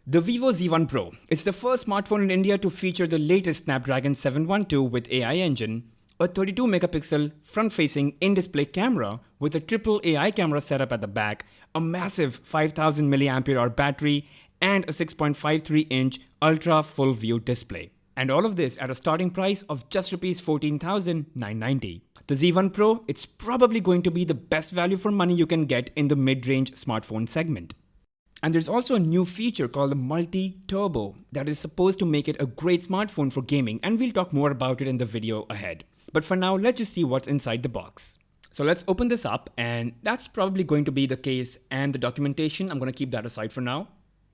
The Vivo Z1 Pro. It's the first smartphone in India to feature the latest Snapdragon 712 with AI engine, a 32 megapixel front-facing in-display camera with a triple AI camera setup at the back, a massive 5000 mAh battery, and a 6.53-inch Ultra Fullview display. And all of this at a starting price of just Rs 14,990. The Z1 Pro, it's probably going to be the best value for money you can get in the mid-range smartphone segment. And there's also a new feature called the Multi-Turbo that is supposed to make it a great smartphone for gaming, and we'll talk more about it in the video ahead. But for now, let's just see what's inside the box. So let's open this up, and that's probably going to be the case and the documentation. I'm going to keep that aside for now.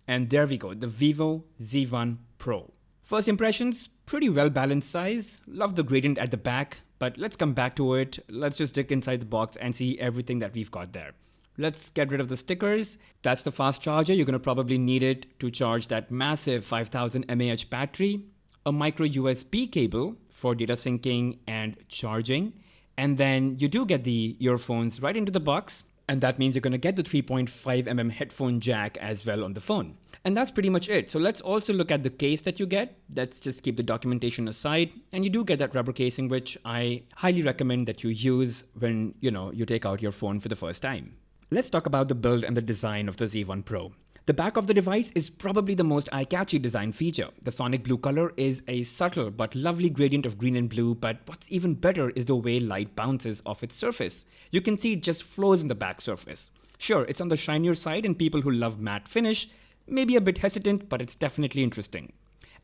And there we go, the Vivo Z1 Pro. First impressions, pretty well balanced size. Love the gradient at the back, but let's come back to it. Let's just dig inside the box and see everything that we've got there. Let's get rid of the stickers. That's the fast charger. You're going to probably need it to charge that massive 5000 mAh battery, a micro USB cable for data syncing and charging. And then you do get the earphones right into the box. And that means you're going to get the 3.5mm headphone jack as well on the phone. And that's pretty much it. So let's also look at the case that you get. Let's just keep the documentation aside. And you do get that rubber casing, which I highly recommend that you use when you take out your phone for the first time. Let's talk about the build and the design of the Z1 Pro. The back of the device is probably the most eye-catchy design feature. The sonic blue color is a subtle but lovely gradient of green and blue, but what's even better is the way light bounces off its surface. You can see it just flows in the back surface. Sure, it's on the shinier side and people who love matte finish may be a bit hesitant, but it's definitely interesting.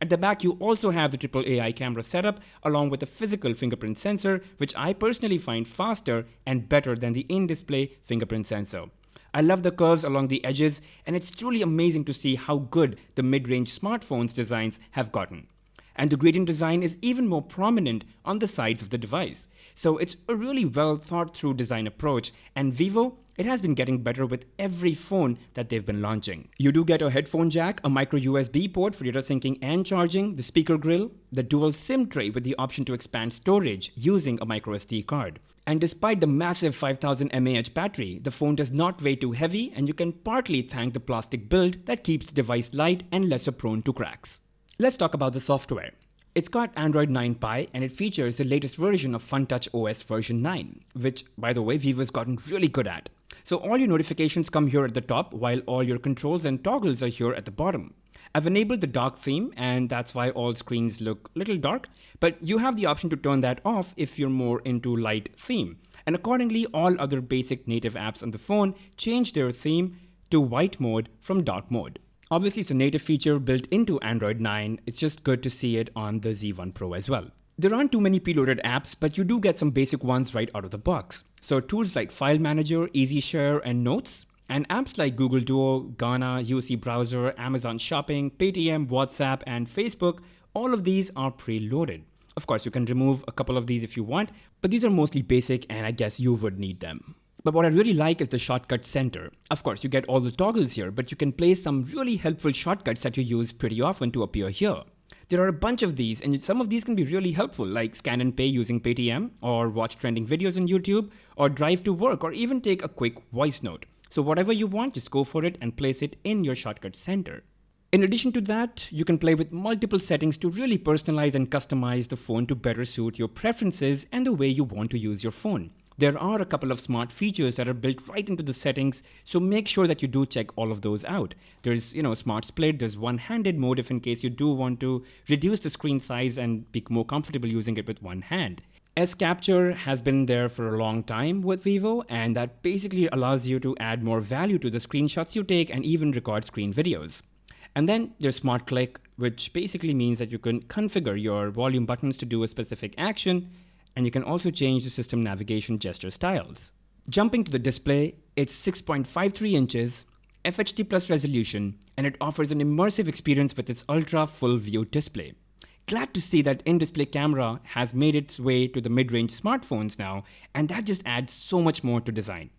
At the back, you also have the triple AI camera setup along with a physical fingerprint sensor, which I personally find faster and better than the in-display fingerprint sensor. I love the curves along the edges, and it's truly amazing to see how good the mid-range smartphones designs have gotten. And the gradient design is even more prominent on the sides of the device. So it's a really well thought through design approach, and Vivo, it has been getting better with every phone that they've been launching. You do get a headphone jack, a micro USB port for data syncing and charging, the speaker grill, the dual SIM tray with the option to expand storage using a micro SD card. And despite the massive 5000 mAh battery, the phone does not weigh too heavy, and you can partly thank the plastic build that keeps the device light and lesser prone to cracks. Let's talk about the software. It's got Android 9 Pie, and it features the latest version of FunTouch OS version 9, which, by the way, Vivo's gotten really good at. So all your notifications come here at the top, while all your controls and toggles are here at the bottom. I've enabled the dark theme, and that's why all screens look a little dark, but you have the option to turn that off if you're more into light theme. And accordingly, all other basic native apps on the phone change their theme to white mode from dark mode. Obviously, it's a native feature built into Android 9. It's just good to see it on the Z1 Pro as well. There aren't too many preloaded apps, but you do get some basic ones right out of the box. So tools like File Manager, Easy Share, and Notes, and apps like Google Duo, Gaana, UC Browser, Amazon Shopping, Paytm, WhatsApp, and Facebook, all of these are preloaded. Of course, you can remove a couple of these if you want, but these are mostly basic, and I guess you would need them. But what I really like is the shortcut center. Of course, you get all the toggles here, but you can place some really helpful shortcuts that you use pretty often to appear here. There are a bunch of these, and some of these can be really helpful, like scan and pay using Paytm, or watch trending videos on YouTube, or drive to work, or even take a quick voice note. So whatever you want, just go for it and place it in your shortcut center. In addition to that, you can play with multiple settings to really personalize and customize the phone to better suit your preferences and the way you want to use your phone. There are a couple of smart features that are built right into the settings, so make sure that you do check all of those out. There's, smart split, there's one-handed mode if in case you do want to reduce the screen size and be more comfortable using it with one hand. S-Capture has been there for a long time with Vivo, and that basically allows you to add more value to the screenshots you take and even record screen videos. And then there's Smart Click, which basically means that you can configure your volume buttons to do a specific action, and you can also change the system navigation gesture styles. Jumping to the display, it's 6.53 inches, FHD plus resolution, and it offers an immersive experience with its Ultra Fullview display. Glad to see that in-display camera has made its way to the mid-range smartphones now, and that just adds so much more to design.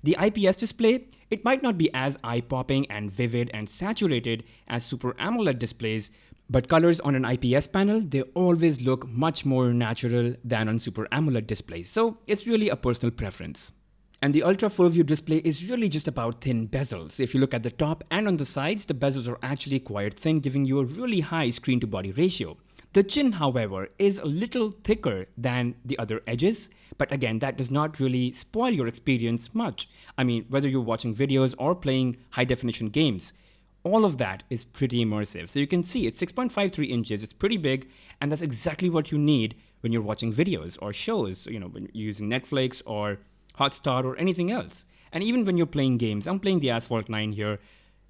The IPS display, it might not be as eye-popping and vivid and saturated as Super AMOLED displays, but colors on an IPS panel, they always look much more natural than on Super AMOLED displays, so it's really a personal preference. And the Ultra Fullview display is really just about thin bezels. If you look at the top and on the sides, the bezels are actually quite thin, giving you a really high screen to body ratio. The chin, however, is a little thicker than the other edges, but again, that does not really spoil your experience much. I mean, whether you're watching videos or playing high definition games, all of that is pretty immersive. So you can see it's 6.53 inches, it's pretty big, and that's exactly what you need when you're watching videos or shows, when you're using Netflix or Hotstar or anything else. And even when you're playing games, I'm playing the Asphalt 9 here,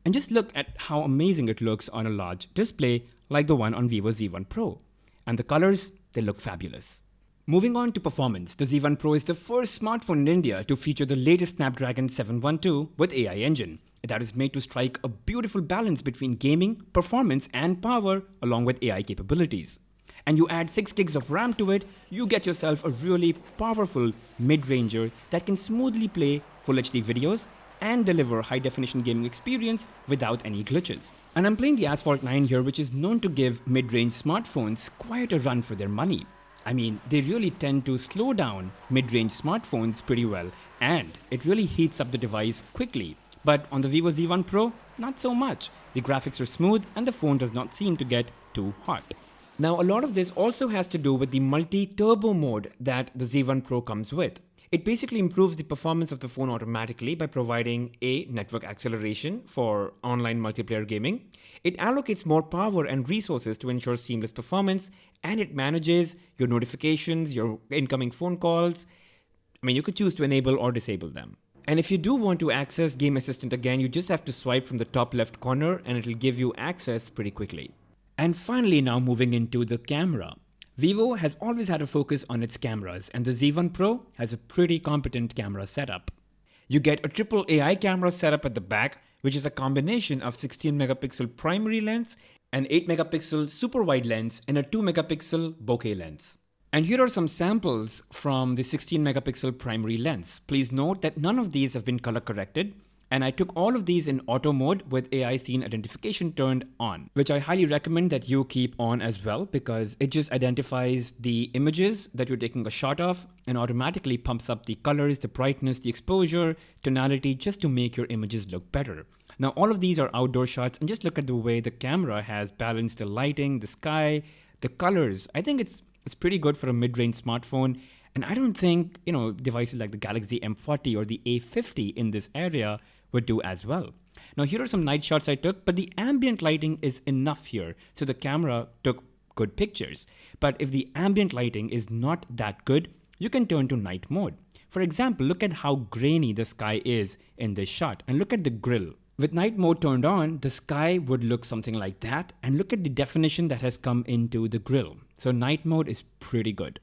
and just look at how amazing it looks on a large display like the one on Vivo Z1 Pro. And the colors, they look fabulous. Moving on to performance, the Z1 Pro is the first smartphone in India to feature the latest Snapdragon 712 with AI engine. That is made to strike a beautiful balance between gaming, performance, and power along with AI capabilities. And you add 6 gigs of RAM to it, you get yourself a really powerful mid-ranger that can smoothly play Full HD videos and deliver high-definition gaming experience without any glitches. And I'm playing the Asphalt 9 here, which is known to give mid-range smartphones quite a run for their money. I mean, they really tend to slow down mid-range smartphones pretty well, and it really heats up the device quickly. But on the Vivo Z1 Pro, not so much. The graphics are smooth and the phone does not seem to get too hot. Now, a lot of this also has to do with the multi-turbo mode that the Z1 Pro comes with. It basically improves the performance of the phone automatically by providing a network acceleration for online multiplayer gaming. It allocates more power and resources to ensure seamless performance, and it manages your notifications, your incoming phone calls. I mean, you could choose to enable or disable them. And if you do want to access Game Assistant again, you just have to swipe from the top left corner and it'll give you access pretty quickly. And finally, now moving into the camera. Vivo has always had a focus on its cameras, and the Z1 Pro has a pretty competent camera setup. You get a triple AI camera setup at the back, which is a combination of 16 megapixel primary lens, an 8 megapixel super wide lens, and a 2 megapixel bokeh lens. And here are some samples from the 16 megapixel primary lens. Please note that none of these have been color corrected, and I took all of these in auto mode with AI scene identification turned on, which I highly recommend that you keep on as well, because it just identifies the images that you're taking a shot of and automatically pumps up the colors, the brightness, the exposure, tonality, just to make your images look better. Now, all of these are outdoor shots, and just look at the way the camera has balanced the lighting, the sky, the colors. I think it's pretty good for a mid-range smartphone. And I don't think, devices like the Galaxy M40 or the A50 in this area would do as well. Now, here are some night shots I took, but the ambient lighting is enough here, so the camera took good pictures. But if the ambient lighting is not that good, you can turn to night mode. For example, look at how grainy the sky is in this shot, and look at the grill. With night mode turned on, the sky would look something like that, and look at the definition that has come into the grill. So night mode is pretty good.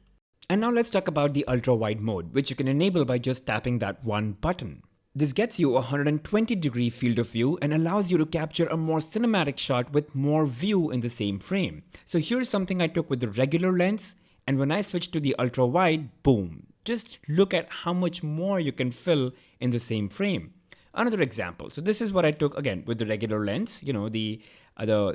And now let's talk about the ultra wide mode, which you can enable by just tapping that one button. This gets you a 120-degree field of view and allows you to capture a more cinematic shot with more view in the same frame. So here's something I took with the regular lens, and when I switched to the ultra wide, boom. Just look at how much more you can fill in the same frame. Another example. So this is what I took again with the regular lens, the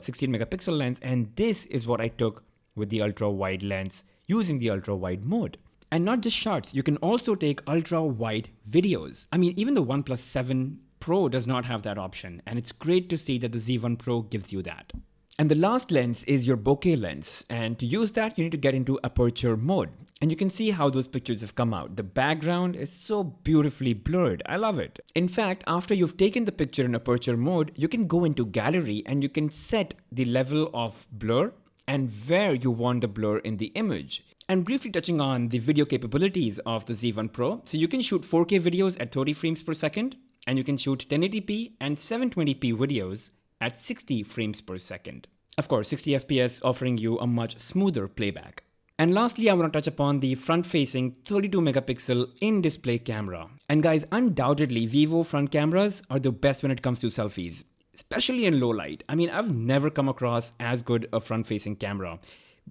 16 megapixel lens, and this is what I took with the ultra wide lens using the ultra wide mode. And not just shots, you can also take ultra wide videos. I mean, even the OnePlus 7 Pro does not have that option, and it's great to see that the Z1 Pro gives you that. And the last lens is your bokeh lens, and to use that you need to get into aperture mode. And you can see how those pictures have come out. The background is so beautifully blurred. I love it. In fact, after you've taken the picture in aperture mode, you can go into gallery and you can set the level of blur and where you want the blur in the image. And briefly touching on the video capabilities of the Z1 Pro, so you can shoot 4K videos at 30 frames per second, and you can shoot 1080p and 720p videos at 60 frames per second. Of course, 60 FPS offering you a much smoother playback. And lastly, I want to touch upon the front-facing 32 megapixel in-display camera. And guys, undoubtedly, Vivo front cameras are the best when it comes to selfies, especially in low light. I mean, I've never come across as good a front-facing camera.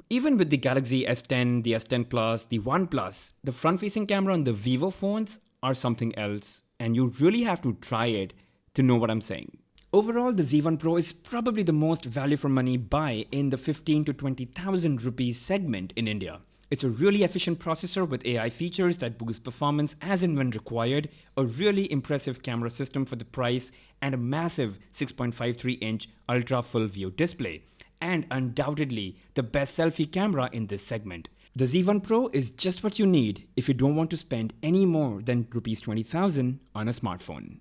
Even with the Galaxy S10, the S10 Plus, the OnePlus, the front-facing camera on the Vivo phones are something else, and you really have to try it to know what I'm saying. Overall, the Z1 Pro is probably the most value for money buy in the 15 to 20,000 rupees segment in India. It's a really efficient processor with AI features that boost performance as and when required, a really impressive camera system for the price, and a massive 6.53-inch Ultra Fullview display, and undoubtedly the best selfie camera in this segment. The Z1 Pro is just what you need if you don't want to spend any more than Rs 20,000 on a smartphone.